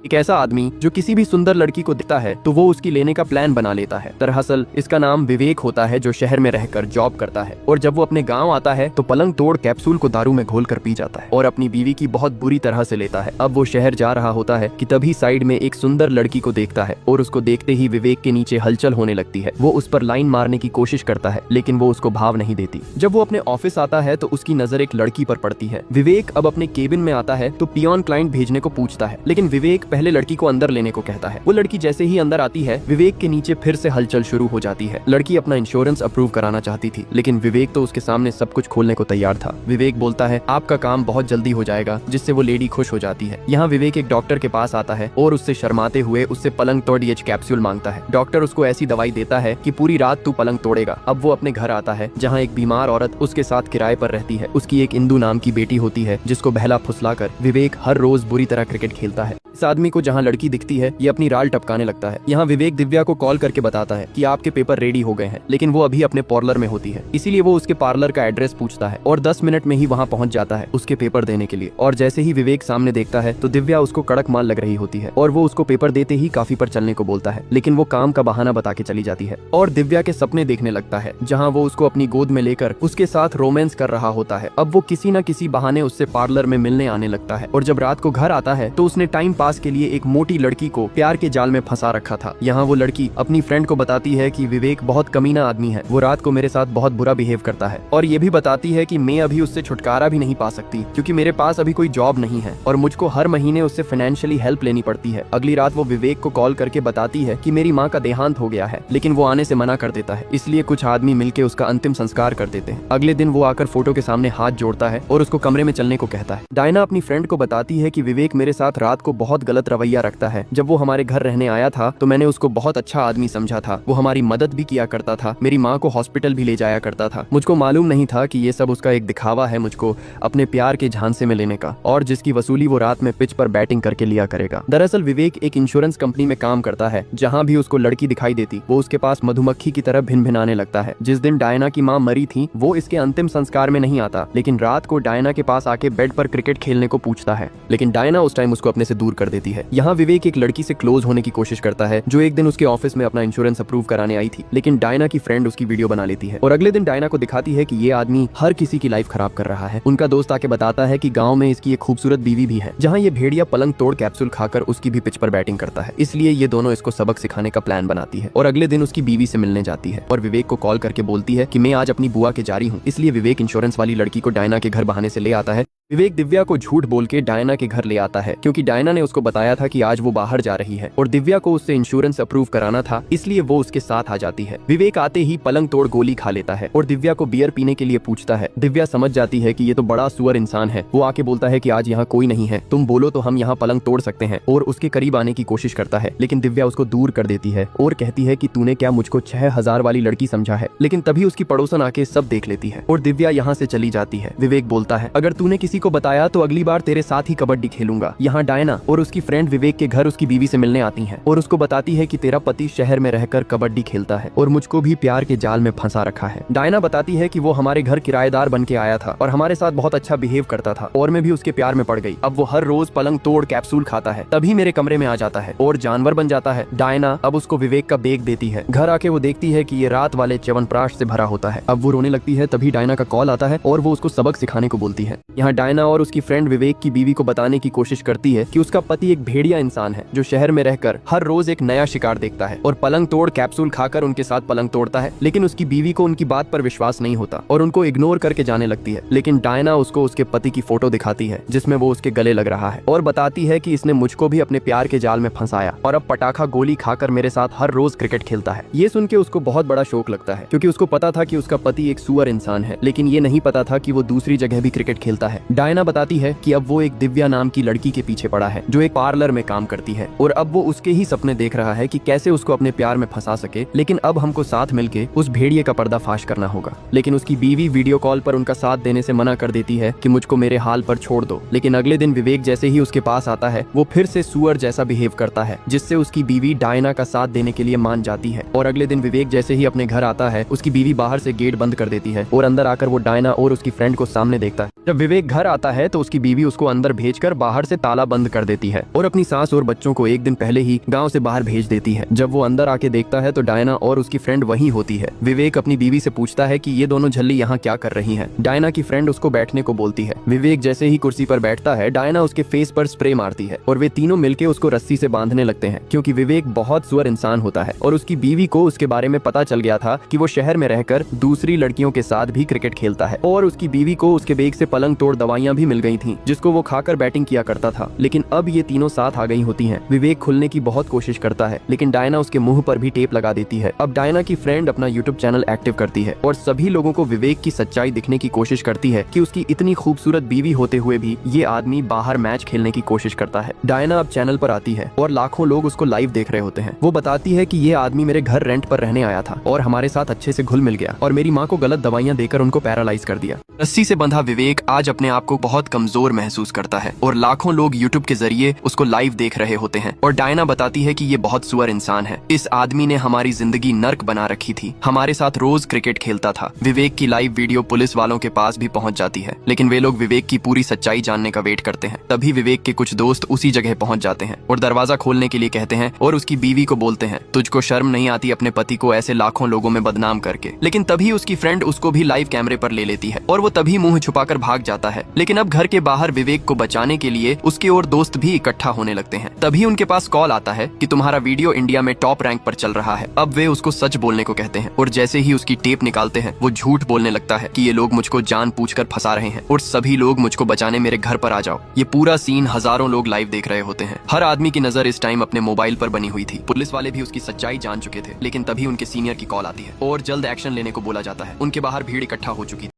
एक ऐसा आदमी जो किसी भी सुंदर लड़की को दिखता है तो वो उसकी लेने का प्लान बना लेता है। दरअसल इसका नाम विवेक होता है, जो शहर में रहकर जॉब करता है और जब वो अपने गांव आता है तो पलंग तोड़ कैप्सूल को दारू में घोल कर पी जाता है और अपनी बीवी की बहुत बुरी तरह से लेता है। अब वो शहर जा रहा होता है कि तभी साइड में एक सुंदर लड़की को देखता है और उसको देखते ही विवेक के नीचे हलचल होने लगती है। वो उस पर लाइन मारने की कोशिश करता है लेकिन वो उसको भाव नहीं देती। जब वो अपने ऑफिस आता है तो उसकी नजर एक लड़की पर पड़ती है। विवेक अब अपने केबिन में आता है तो पियोन क्लाइंट भेजने को पूछता है, लेकिन विवेक पहले लड़की को अंदर लेने को कहता है। वो लड़की जैसे ही अंदर आती है विवेक के नीचे फिर से हलचल शुरू हो जाती है। लड़की अपना इंश्योरेंस अप्रूव कराना चाहती थी लेकिन विवेक तो उसके सामने सब कुछ खोलने को तैयार था। विवेक बोलता है आपका काम बहुत जल्दी हो जाएगा, जिससे वो लेडी खुश हो जाती है। यहाँ विवेक एक डॉक्टर के पास आता है और उससे शर्माते हुए उससे पलंग तोड़ डीएच कैप्सूल मांगता है। डॉक्टर उसको ऐसी दवाई देता है कि पूरी रात तू पलंग तोड़ेगा। अब वो अपने घर आता है जहाँ एक बीमार औरत उसके साथ किराए पर रहती है। उसकी एक इंदु नाम की बेटी होती है जिसको बहला फुसलाकर विवेक हर रोज बुरी तरह क्रिकेट खेलता है। इस आदमी को जहाँ लड़की दिखती है ये अपनी राल टपकाने लगता है। यहाँ विवेक दिव्या को कॉल करके बताता है कि आपके पेपर रेडी हो गए हैं, लेकिन वो अभी अपने पार्लर में होती है। इसीलिए वो उसके पार्लर का एड्रेस पूछता है और 10 मिनट में ही वहाँ पहुँच जाता है उसके पेपर देने के लिए। और जैसे ही विवेक सामने देखता है तो दिव्या उसको कड़क माल लग रही होती है और वो उसको पेपर देते ही काफी पर चलने को बोलता है, लेकिन वो काम का बहाना बता के चली जाती है और दिव्या के सपने देखने लगता है जहाँ वो उसको अपनी गोद में लेकर उसके साथ रोमांस कर रहा होता है। अब वो किसी न किसी बहाने उससे पार्लर में मिलने आने लगता है और जब रात को घर आता है तो उसने टाइम पास के लिए एक मोटी लड़की को प्यार के जाल में फंसा रखा था। यहाँ वो लड़की अपनी फ्रेंड को बताती है कि विवेक बहुत कमीना आदमी है, वो रात को मेरे साथ बहुत बुरा बिहेव करता है और ये भी बताती है कि मैं अभी उससे छुटकारा भी नहीं पा सकती क्योंकि मेरे पास अभी कोई जॉब नहीं है और मुझको हर महीने उससे फाइनेंशियली हेल्प लेनी पड़ती है। अगली रात वो विवेक को कॉल करके बताती है कि मेरी माँ का देहांत हो गया है, लेकिन वो आने से मना कर देता है। इसलिए कुछ आदमी मिलकर उसका अंतिम संस्कार कर देते हैं। अगले दिन वो आकर फोटो के सामने हाथ जोड़ता है और उसको कमरे में चलने को कहता है। डायना अपनी फ्रेंड को बताती है कि विवेक मेरे साथ रात को बहुत गलत रवैया रखता है। जब वो हमारे घर रहने आया था तो मैंने उसको बहुत अच्छा आदमी समझा था, वो हमारी मदद भी किया करता था, मेरी माँ को हॉस्पिटल भी ले जाया करता था। मुझको मालूम नहीं था कि ये सब उसका एक दिखावा है मुझको अपने प्यार के झांसे में लेने का, और जिसकी वसूली वो रात में पिच पर बैटिंग करके लिया करेगा। दरअसल विवेक एक इंश्योरेंस कंपनी में काम करता है। जहाँ भी उसको लड़की दिखाई देती वो उसके पास मधुमक्खी की तरह भिन भिनाने लगता है। जिस दिन डायना की माँ मरी थी वो इसके अंतिम संस्कार में नहीं आता, लेकिन रात को डायना के पास आके बेड पर क्रिकेट खेलने को पूछता है, लेकिन डायना उस टाइम उसको अपने से दूर कर देती है। यहाँ विवेक एक लड़की से क्लोज होने की कोशिश करता है जो एक दिन उसके ऑफिस में अपना इंश्योरेंस अप्रूव कराने आई थी, लेकिन डायना की फ्रेंड उसकी वीडियो बना लेती है और अगले दिन डायना को दिखाती है कि ये आदमी हर किसी की लाइफ खराब कर रहा है। उनका दोस्त आके बताता है कि गांव में इसकी एक खूबसूरत बीवी भी है, जहां ये भेड़िया पलंग तोड़ कैप्सूल खाकर उसकी भी पिच पर बैटिंग करता है। इसलिए ये दोनों इसको सबक सिखाने का प्लान बनाती है और अगले दिन उसकी बीवी से मिलने जाती है और विवेक को कॉल करके बोलती है कि मैं आज अपनी बुआ के जारी हूँ। इसलिए विवेक इंश्योरेंस वाली लड़की को डायना के घर बहाने से ले आता है। विवेक दिव्या को झूठ बोल के डायना के घर ले आता है क्योंकि डायना ने उसको बताया था कि आज वो बाहर जा रही है और दिव्या को उससे इंश्योरेंस अप्रूव कराना था, इसलिए वो उसके साथ आ जाती है। विवेक आते ही पलंग तोड़ गोली खा लेता है और दिव्या को बियर पीने के लिए पूछता है। दिव्या समझ जाती है कि ये तो बड़ा सुअर इंसान है। वो आके बोलता है कि आज यहाँ कोई नहीं है, तुम बोलो तो हम यहाँ पलंग तोड़ सकते हैं, और उसके करीब आने की कोशिश करता है, लेकिन दिव्या उसको दूर कर देती है और कहती है कि तूने क्या मुझको 6000 वाली लड़की समझा है। लेकिन तभी उसकी पड़ोसन आके सब देख लेती है और दिव्या यहाँ से चली जाती है। विवेक बोलता है अगर तूने किसी को बताया तो अगली बार तेरे साथ ही कबड्डी खेलूंगा। यहाँ डायना और उसकी फ्रेंड विवेक के घर उसकी बीवी से मिलने आती हैं और उसको बताती है कि तेरा पति शहर में रहकर कबड्डी खेलता है और मुझको भी प्यार के जाल में फंसा रखा है। डायना बताती है कि वो हमारे घर किराएदार बन के आया था और हमारे साथ बहुत अच्छा बिहेव करता था और मैं भी उसके प्यार में पड़ गई। अब वो हर रोज पलंग तोड़ कैप्सूल खाता है, तभी मेरे कमरे में आ जाता है और जानवर बन जाता है। डायना अब उसको विवेक का बेग देती है। घर आके वो देखती है कि ये रात वाले च्यवनप्राश से भरा होता है। अब वो रोने लगती है, तभी डायना का कॉल आता है और वो उसको सबक सिखाने को बोलती है। यहाँ डायना और उसकी फ्रेंड विवेक की बीवी को बताने की कोशिश करती है कि उसका पति एक भेड़िया इंसान है जो शहर में रहकर हर रोज एक नया शिकार देखता है और पलंग तोड़ कैप्सूल खाकर उनके साथ पलंग तोड़ता है। लेकिन उसकी बीवी को उनकी बात पर विश्वास नहीं होता और उनको इग्नोर करके जाने लगती है। लेकिन डायना उसको उसके पति की फोटो दिखाती है जिसमें वो उसके गले लग रहा है और बताती है कि इसने मुझको भी अपने प्यार के जाल में फंसाया और अब पटाखा गोली खाकर मेरे साथ हर रोज क्रिकेट खेलता है। ये सुन के उसको बहुत बड़ा शौक लगता है क्योंकि उसको पता था कि उसका पति एक सुअर इंसान है, लेकिन ये नहीं पता था कि वो दूसरी जगह भी क्रिकेट खेलता है। डायना बताती है कि अब वो एक दिव्या नाम की लड़की के पीछे पड़ा है जो एक पार्लर में काम करती है और अब वो उसके ही सपने देख रहा है कि कैसे उसको अपने प्यार में फंसा सके, लेकिन अब हमको साथ मिलके उस भेड़िए का पर्दाफाश करना होगा। लेकिन उसकी बीवी वीडियो कॉल पर उनका साथ देने से मना कर देती है कि मुझको मेरे हाल पर छोड़ दो। लेकिन अगले दिन विवेक जैसे ही उसके पास आता है वो फिर से सुअर जैसा बिहेव करता है, जिससे उसकी बीवी डायना का साथ देने के लिए मान जाती है। और अगले दिन विवेक जैसे ही अपने घर आता है उसकी बीवी बाहर से गेट बंद कर देती है और अंदर आकर वो डायना और उसकी फ्रेंड को सामने देखता है। जब विवेक घर आता है तो उसकी बीवी उसको अंदर भेजकर बाहर से ताला बंद कर देती है और अपनी सास और बच्चों को एक दिन पहले ही गांव से बाहर भेज देती है। जब वो अंदर आके देखता है तो डायना और उसकी फ्रेंड वहीं होती है। विवेक अपनी बीवी से पूछता है कि ये दोनों झल्ली यहाँ क्या कर रही हैं। डायना की फ्रेंड उसको बैठने को बोलती है। विवेक जैसे ही कुर्सी पर बैठता है डायना उसके फेस पर स्प्रे मारती है और वे तीनों मिलकर उसको रस्सी से बांधने लगते हैं, क्योंकि विवेक बहुत सुअर इंसान होता है और उसकी बीवी को उसके बारे में पता चल गया था कि वो शहर में रहकर दूसरी लड़कियों के साथ भी क्रिकेट खेलता है और उसकी बीवी को उसके बैग से पलंग तोड़ दवाइयां भी मिल गई थी जिसको वो खाकर बैटिंग किया करता था। लेकिन अब ये तीनों साथ आ गई होती हैं। विवेक खुलने की बहुत कोशिश करता है लेकिन डायना उसके मुंह पर भी टेप लगा देती है। अब डायना की फ्रेंड अपना यूट्यूब चैनल एक्टिव करती है और सभी लोगों को विवेक की सच्चाई दिखने की कोशिश करती है कि उसकी इतनी खूबसूरत बीवी होते हुए भी ये आदमी बाहर मैच खेलने की कोशिश करता है। डायना अब चैनल पर आती है और लाखों लोग उसको लाइव देख रहे होते हैं। वो बताती है कि ये आदमी मेरे घर रेंट पर रहने आया था और हमारे साथ अच्छे से घुल मिल गया और मेरी माँ को गलत दवाइयां देकर उनको पैरालाइज कर दिया। रस्सी से बंधा विवेक आज अपने आप को बहुत कमजोर महसूस करता है और लाखों लोग यूट्यूब के जरिए उसको लाइव देख रहे होते हैं और डायना बताती है कि ये बहुत सुअर इंसान है। इस आदमी ने हमारी जिंदगी नर्क बना रखी थी, हमारे साथ रोज क्रिकेट खेलता था। विवेक की लाइव वीडियो पुलिस वालों के पास भी पहुंच जाती है लेकिन वे लोग विवेक की पूरी सच्चाई जानने का वेट करते हैं। तभी विवेक के कुछ दोस्त उसी जगह पहुंच जाते हैं और दरवाजा खोलने के लिए कहते हैं और उसकी बीवी को बोलते हैं, तुझको शर्म नहीं आती अपने पति को ऐसे लाखों लोगों में बदनाम करके। लेकिन तभी उसकी फ्रेंड उसको भी लाइव कैमरे पर ले लेती है और वो तभी मुंह छुपाकर भाग जाता है। लेकिन अब घर के बाहर विवेक को बचाने के लिए उसके और दोस्त भी इकट्ठा होने लगते हैं। तभी उनके पास कॉल आता है कि तुम्हारा वीडियो इंडिया में टॉप रैंक पर चल रहा है। अब वे उसको सच बोलने को कहते हैं और जैसे ही उसकी टेप निकालते हैं वो झूठ बोलने लगता है कि ये लोग मुझको जानबूझकर फंसा रहे हैं और सभी लोग मुझको बचाने मेरे घर पर आ जाओ। ये पूरा सीन हजारों लोग लाइव देख रहे होते हैं। हर आदमी की नजर इस टाइम अपने मोबाइल पर बनी हुई थी। पुलिस वाले भी उसकी सच्चाई जान चुके थे लेकिन तभी उनके सीनियर की कॉल आती है और जल्द एक्शन लेने को बोला जाता है। उनके बाहर भीड़ इकट्ठा हो चुकी थी।